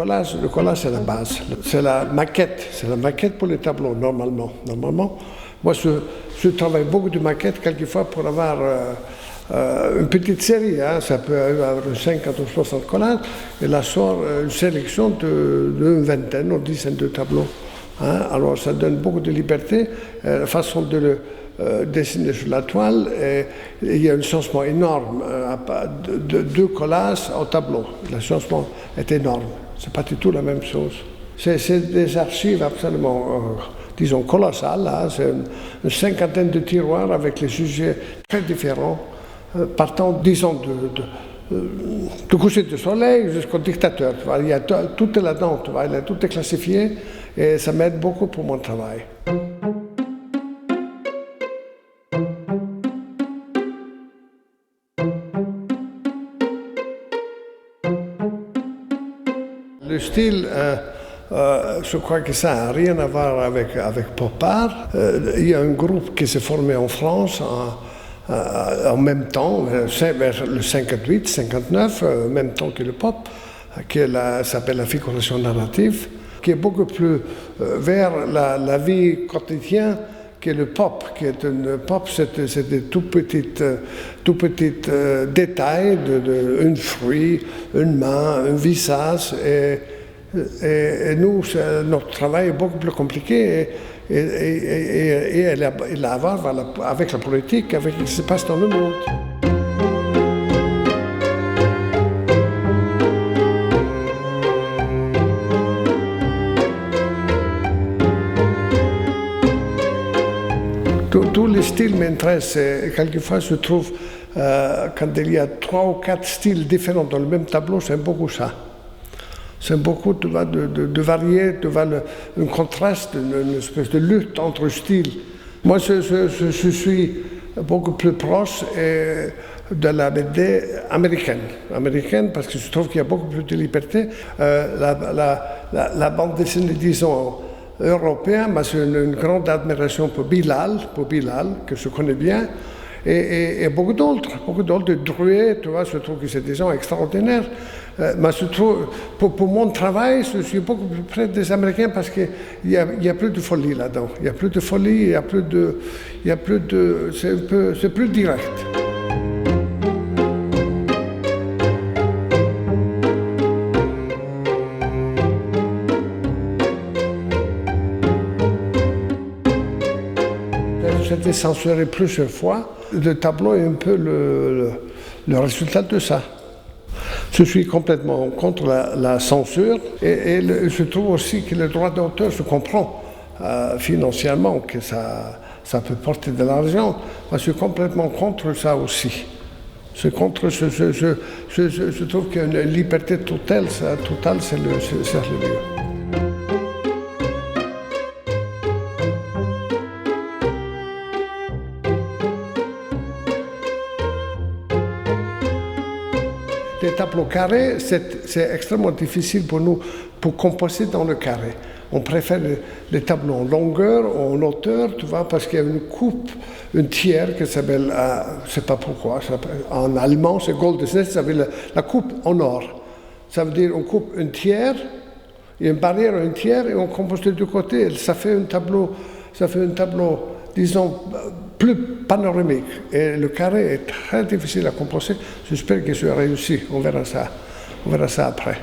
le collage c'est la base. C'est la maquette pour les tableaux, normalement. Moi, je travaille beaucoup de maquettes, quelquefois, pour avoir une petite série. Hein, ça peut avoir 50 ou 60 collages. Et là sort une sélection d'une vingtaine ou dizaine de tableaux. Hein, alors, ça donne beaucoup de liberté. La façon de le dessiner sur la toile, et il y a un changement énorme de deux collages au tableau. Le changement est énorme. C'est pas du tout la même chose. C'est des archives absolument, disons, colossales. Hein. C'est une cinquantaine de tiroirs avec les sujets très différents, partant, disons, du coucher du soleil jusqu'au dictateur. Tu vois. Il y a tout est là-dedans, tu vois. Tout est classifié et ça m'aide beaucoup pour mon travail. Le style, je crois que ça n'a rien à voir avec pop art. Il y a un groupe qui s'est formé en France en même temps, vers le 58, 59, en même temps que le pop, qui s'appelle la figuration narrative, qui est beaucoup plus vers la vie quotidienne que le pop, c'est des tout petits détails un fruit, une main, un visage, et nous, notre travail est beaucoup plus compliqué, et il a à voir avec la politique, avec ce qui se passe dans le monde. Tous les styles m'intéressent. Quelquefois, je trouve, quand il y a 3 ou 4 styles différents dans le même tableau, c'est beaucoup ça. C'est beaucoup de varier, un contraste, une espèce de lutte entre styles. Moi, je suis beaucoup plus proche de la BD américaine, parce que je trouve qu'il y a beaucoup plus de liberté. La bande dessinée, disons, européen, j'ai une grande admiration pour Bilal, que je connais bien, et beaucoup d'autres, de Drouet, tu vois, je trouve que c'est des gens extraordinaires. Mais je trouve, pour mon travail, je suis beaucoup plus près des Américains parce qu'il y a plus de folie là-dedans. Il y a plus de folie, c'est plus direct. J'ai été censuré plusieurs fois. Le tableau est un peu le résultat de ça. Je suis complètement contre la censure et je trouve aussi que le droit d'auteur, je comprends financièrement que ça peut porter de l'argent. Moi, je suis complètement contre ça aussi. Je trouve qu'une liberté totale, c'est le mieux. Les tableaux carrés, c'est extrêmement difficile pour nous pour composer dans le carré. On préfère les tableaux en longueur, en hauteur, tu vois, parce qu'il y a une coupe, une tiers qui s'appelle, je ne sais pas pourquoi, en allemand c'est Goldesnest, ça veut dire la coupe en or. Ça veut dire on coupe un tiers, il y a une barrière, un tiers, et on compose de deux côtés. Ça fait un tableau, disons, plus panoramique. Et le carré est très difficile à composer. J'espère que je réussi. On verra ça après.